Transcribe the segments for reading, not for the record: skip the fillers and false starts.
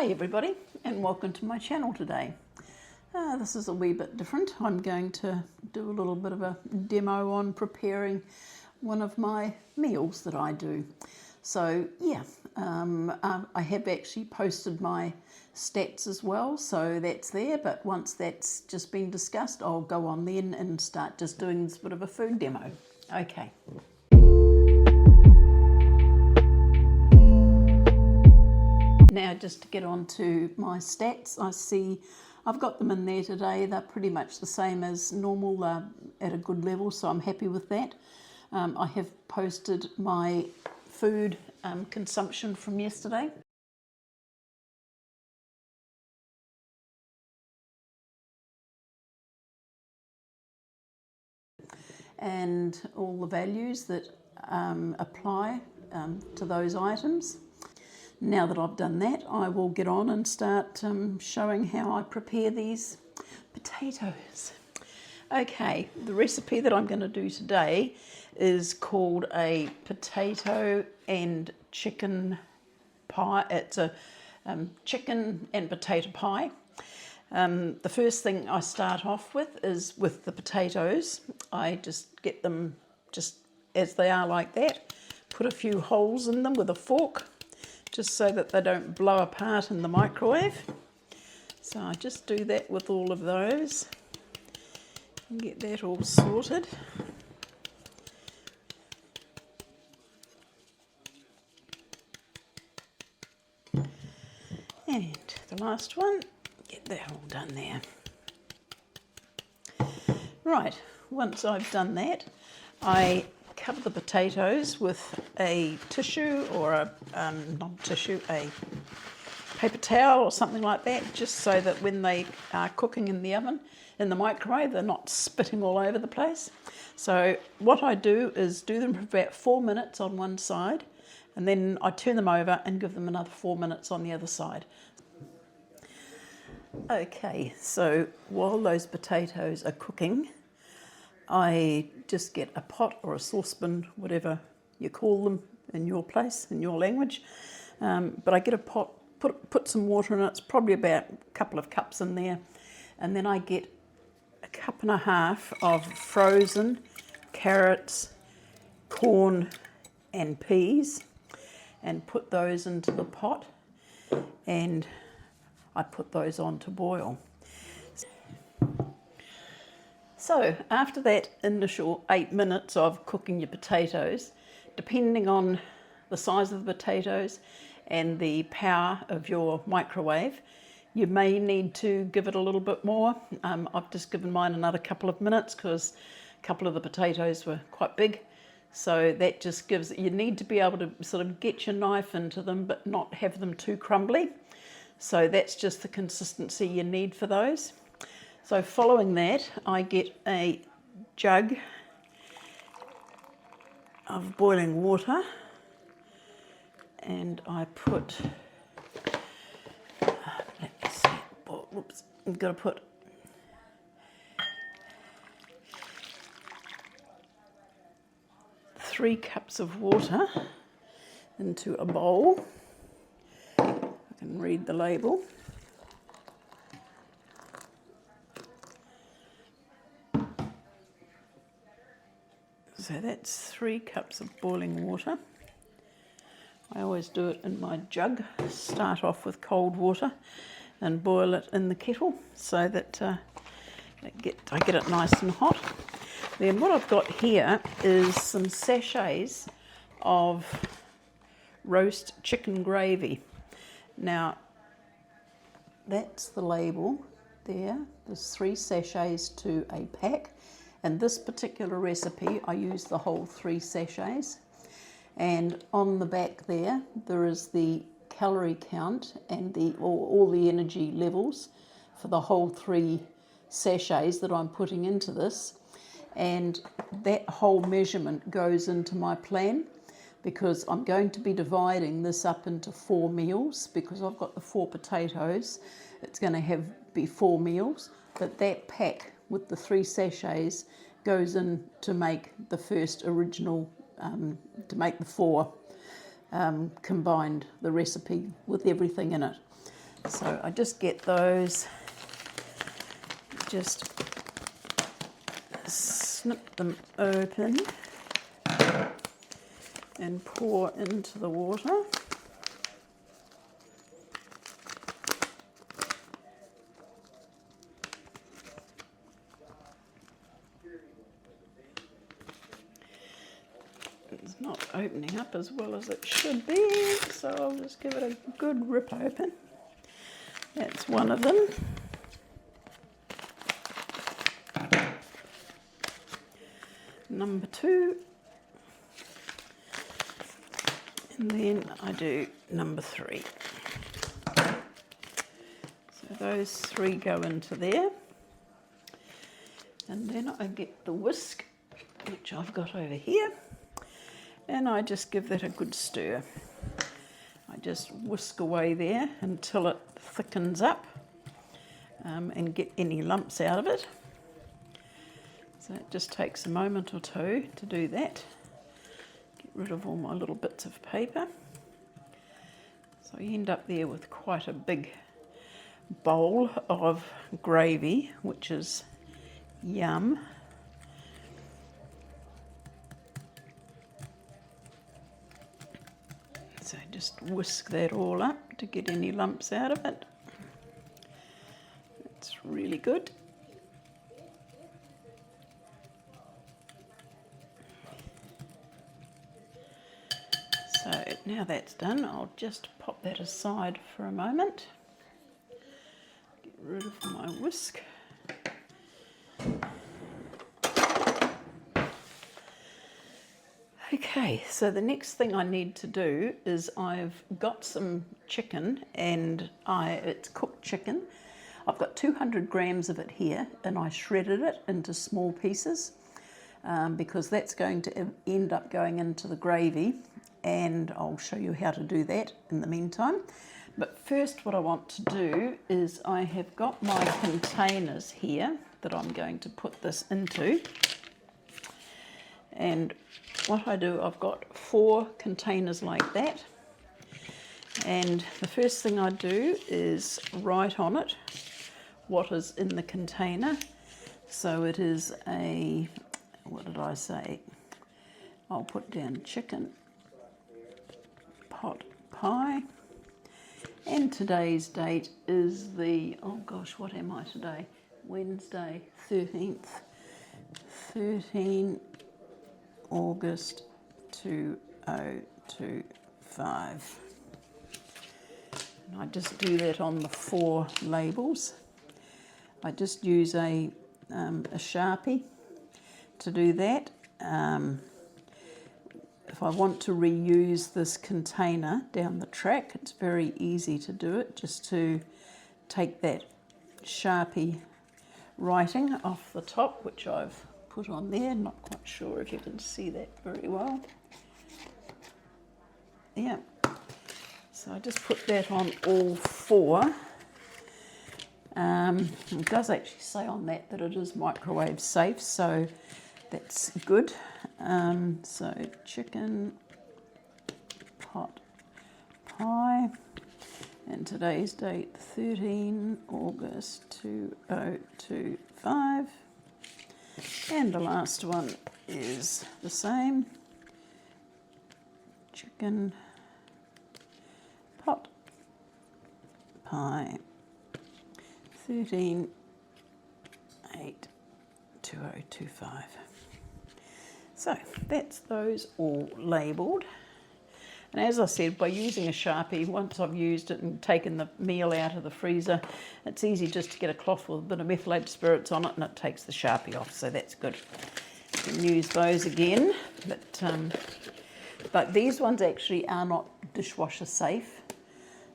Hi everybody, and welcome to my channel today. This is a wee bit different. I'm going to do a little bit of a demo on preparing one of my meals that I do. So yeah, I have actually posted my stats as well, so that's there, but once that's just been discussed, I'll go on then and start just doing this bit of a food demo. Okay. Now just to get on to my stats, I see I've got them in there today. They're pretty much the same as normal, at a good level, so I'm happy with that. I have posted my food consumption from yesterday. And all the values that apply to those items. Now that I've done that, I will get on and start showing how I prepare these potatoes. Okay, the recipe that I'm going to do today is called a potato and chicken pie. It's a chicken and potato pie. The first thing I start off with is with the potatoes. I just get them just as they are like that, put a few holes in them with a fork, just so that they don't blow apart in the microwave. So I just do that with all of those and get that all sorted. And the last one, get that all done there. Right, once I've done that, I cover the potatoes with a tissue or a paper towel or something like that, just so that when they are cooking in the oven, in the microwave, they're not spitting all over the place. So what I do is do them for about 4 minutes on one side, and then I turn them over and give them another 4 minutes on the other side. Okay, so while those potatoes are cooking, I just get a pot or a saucepan, whatever you call them in your place, in your language. But I get a pot, put some water in it. It's probably about a couple of cups in there. And then I get a cup and a half of frozen carrots, corn and peas, and put those into the pot. And I put those on to boil. So after that initial 8 minutes of cooking your potatoes, depending on the size of the potatoes and the power of your microwave, you may need to give it a little bit more. I've just given mine another couple of minutes because a couple of the potatoes were quite big. So that just gives, you need to be able to sort of get your knife into them but not have them too crumbly. So that's just the consistency you need for those. So following that, I get a jug of boiling water and I put, let me see, whoops, I've got to put three cups of water into a bowl. I can read the label. So that's 3 cups of boiling water. I always do it in my jug. Start off with cold water and boil it in the kettle so that I get it nice and hot. Then what I've got here is some sachets of roast chicken gravy. Now that's the label there. There's 3 sachets to a pack. And this particular recipe, I use the whole 3 sachets. And on the back there, there is the calorie count and all the energy levels for the whole 3 sachets that I'm putting into this. And that whole measurement goes into my plan because I'm going to be dividing this up into 4 meals because I've got the 4 potatoes. It's going to be 4 meals, but that pack with the 3 sachets goes in to make the first original, to make the 4 combined, the recipe with everything in it. So I just get those, just snip them open and pour into the water. It's not opening up as well as it should be, so I'll just give it a good rip open. That's one of them. Number 2. And then I do number 3. So those 3 go into there. And then I get the whisk, which I've got over here. And I just give that a good stir. I just whisk away there until it thickens up and get any lumps out of it. So it just takes a moment or two to do that. Get rid of all my little bits of paper. So you end up there with quite a big bowl of gravy, which is yum. So just whisk that all up to get any lumps out of it. It's really good. So now that's done, I'll just pop that aside for a moment. Get rid of my whisk. Okay, so the next thing I need to do is I've got some chicken and it's cooked chicken. I've got 200 grams of it here and I shredded it into small pieces because that's going to end up going into the gravy, and I'll show you how to do that in the meantime. But first what I want to do is I have got my containers here that I'm going to put this into. And what I do, I've got 4 containers like that, and the first thing I do is write on it what is in the container. So it is a, what did I say? I'll put down chicken pot pie, and today's date is the, oh gosh, what am I today? Wednesday, 13th, 13 August 2025. And I just do that on the 4 labels. I just use a Sharpie to do that. If I want to reuse this container down the track, it's very easy to do it, just to take that Sharpie writing off the top, which I've put on there. Not quite sure if you can see that very well. Yeah, so I just put that on all 4. It does actually say on that it is microwave safe, so that's good. So chicken pot pie, and today's date 13 August 2025. And the last one is the same, chicken pot pie, 13/8/2025. So that's those all labelled. And as I said, by using a Sharpie, once I've used it and taken the meal out of the freezer, it's easy just to get a cloth with a bit of methylated spirits on it and it takes the Sharpie off, so that's good. You can use those again, but these ones actually are not dishwasher safe,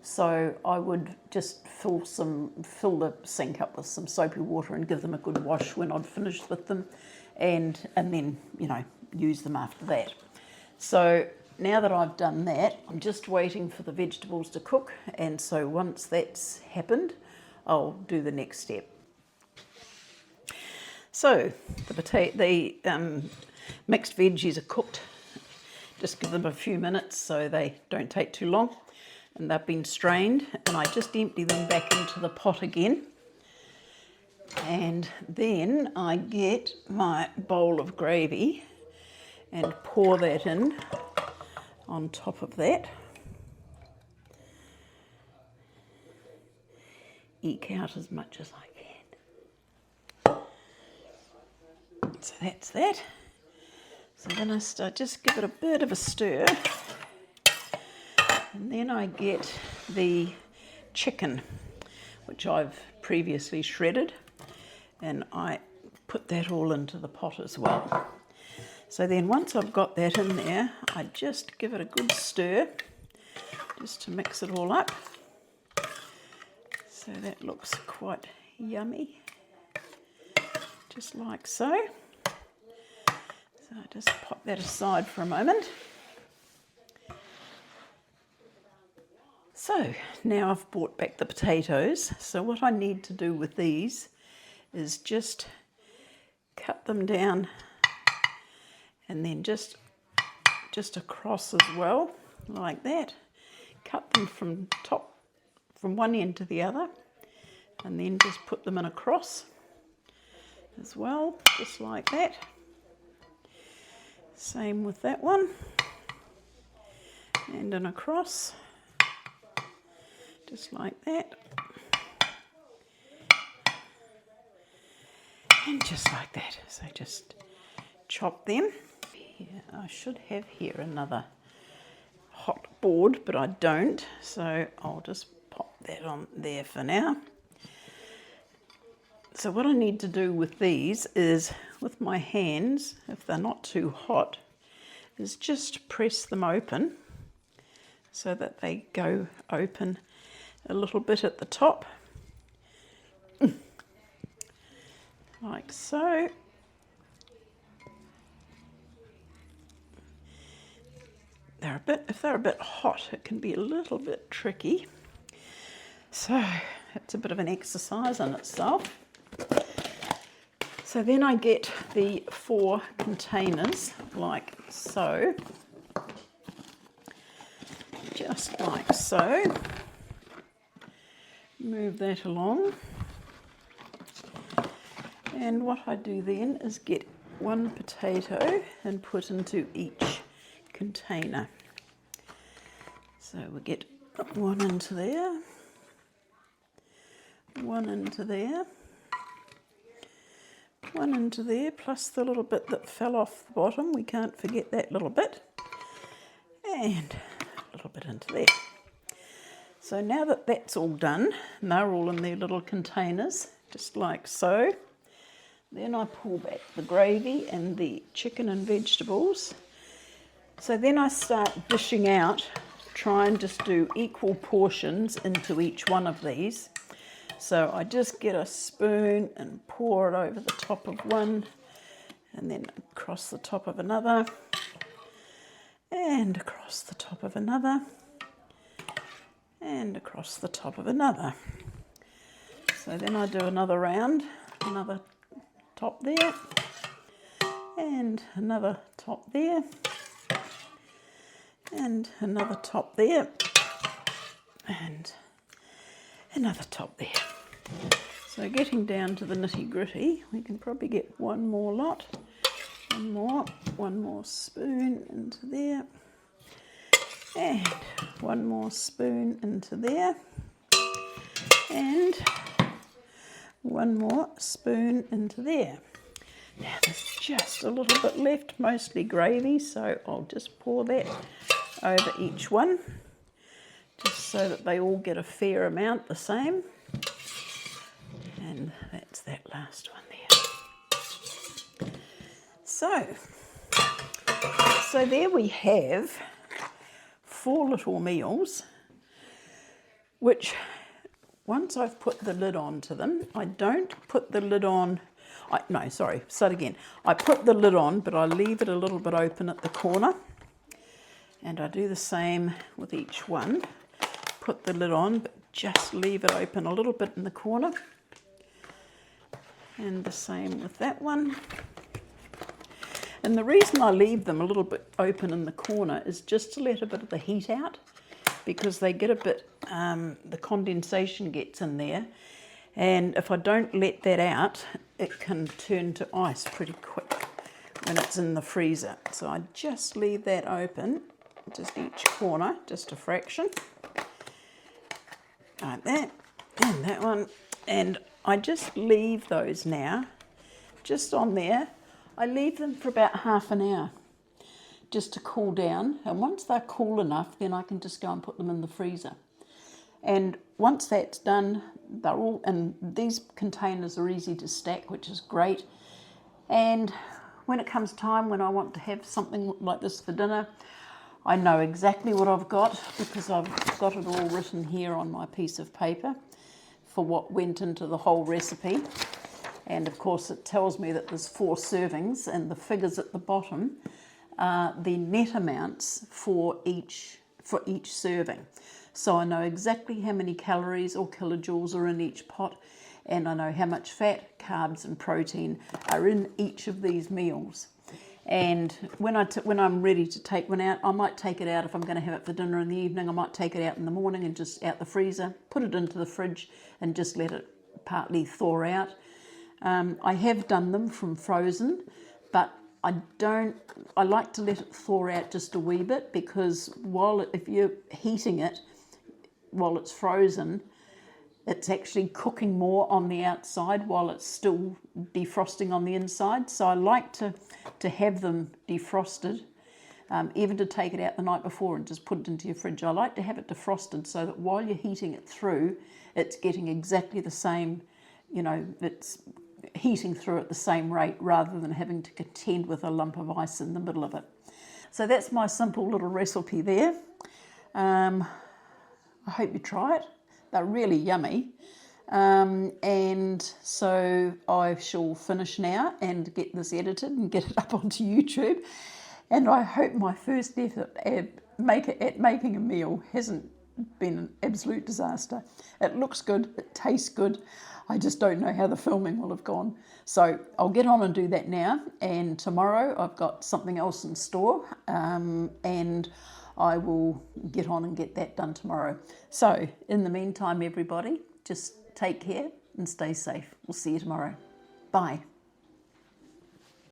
so I would just fill the sink up with some soapy water and give them a good wash when I'd finished with them, and then, you know, use them after that. So now that I've done that, I'm just waiting for the vegetables to cook, and so once that's happened, I'll do the next step. So the mixed veggies are cooked. Just give them a few minutes so they don't take too long. and they've been strained, and I just empty them back into the pot again. And then I get my bowl of gravy and pour that in on top of that. Eke out as much as I can. So that's that. So then I just give it a bit of a stir, and then I get the chicken, which I've previously shredded, and I put that all into the pot as well. So then once I've got that in there, I just give it a good stir just to mix it all up. So that looks quite yummy, just like so. So I just pop that aside for a moment. So now I've brought back the potatoes. So what I need to do with these is just cut them down and then just across as well, like that. Cut them from one end to the other, and then just put them in a cross as well, just like that. Same with that one, and in a cross, just like that, and just like that. So just chop them. Here, I should have here another hot board, but I don't, so I'll just pop that on there for now. So what I need to do with these is, with my hands, if they're not too hot, is just press them open so that they go open a little bit at the top, like so. If they're a bit hot, it can be a little bit tricky. So it's a bit of an exercise in itself. So then I get the 4 containers like so, just like so. Move that along. And what I do then is get 1 potato and put into each container. So we get 1 into there, 1 into there, 1 into there, plus the little bit that fell off the bottom. We can't forget that little bit. And a little bit into there. So now that that's all done, and they're all in their little containers, just like so, then I pull back the gravy and the chicken and vegetables. So then I start dishing out, try and just do equal portions into each one of these. So I just get a spoon and pour it over the top of one, and then across the top of another, and across the top of another, and across the top of another. So then I do another round, another top there, and another top there, and another top there, and another top there. So getting down to the nitty gritty, we can probably get one more lot, one more spoon into there, and one more spoon into there, and one more spoon into there. Now there's just a little bit left, mostly gravy, so I'll just pour that over each one, just so that they all get a fair amount the same. And that's that last one there. So there we have 4 little meals, which once I've put the lid onto them, I don't put the lid on, I put the lid on, but I leave it a little bit open at the corner, and I do the same with each one. Put the lid on, but just leave it open a little bit in the corner, and the same with that one. And the reason I leave them a little bit open in the corner is just to let a bit of the heat out, because they get a bit, the condensation gets in there, and if I don't let that out, it can turn to ice pretty quick when it's in the freezer. So I just leave that open, just each corner, just a fraction, like that, and that one, and I just leave those now, just on there. I leave them for about half an hour, just to cool down, and once they're cool enough, then I can just go and put them in the freezer. And once that's done, they're all, and these containers are easy to stack, which is great. And when it comes time when I want to have something like this for dinner, I know exactly what I've got, because I've got it all written here on my piece of paper for what went into the whole recipe. And of course it tells me that there's 4 servings, and the figures at the bottom are the net amounts for each serving. So I know exactly how many calories or kilojoules are in each pot, and I know how much fat, carbs and protein are in each of these meals. And when I'm ready to take one out, I might take it out if I'm going to have it for dinner in the evening. I might take it out in the morning and just out the freezer, put it into the fridge and just let it partly thaw out. I have done them from frozen, but I like to let it thaw out just a wee bit, because if you're heating it while it's frozen, it's actually cooking more on the outside while it's still defrosting on the inside. So I like to have them defrosted, even to take it out the night before and just put it into your fridge. I like to have it defrosted so that while you're heating it through, it's getting exactly the same, it's heating through at the same rate, rather than having to contend with a lump of ice in the middle of it. So that's my simple little recipe there. I hope you try it. They're really yummy. And so I shall finish now and get this edited and get it up onto YouTube. And I hope my first effort at making a meal hasn't been an absolute disaster. It looks good, it tastes good. I just don't know how the filming will have gone. So I'll get on and do that now. And tomorrow I've got something else in store. And I will get on and get that done tomorrow. So in the meantime, everybody, just take care and stay safe. We'll see you tomorrow. Bye.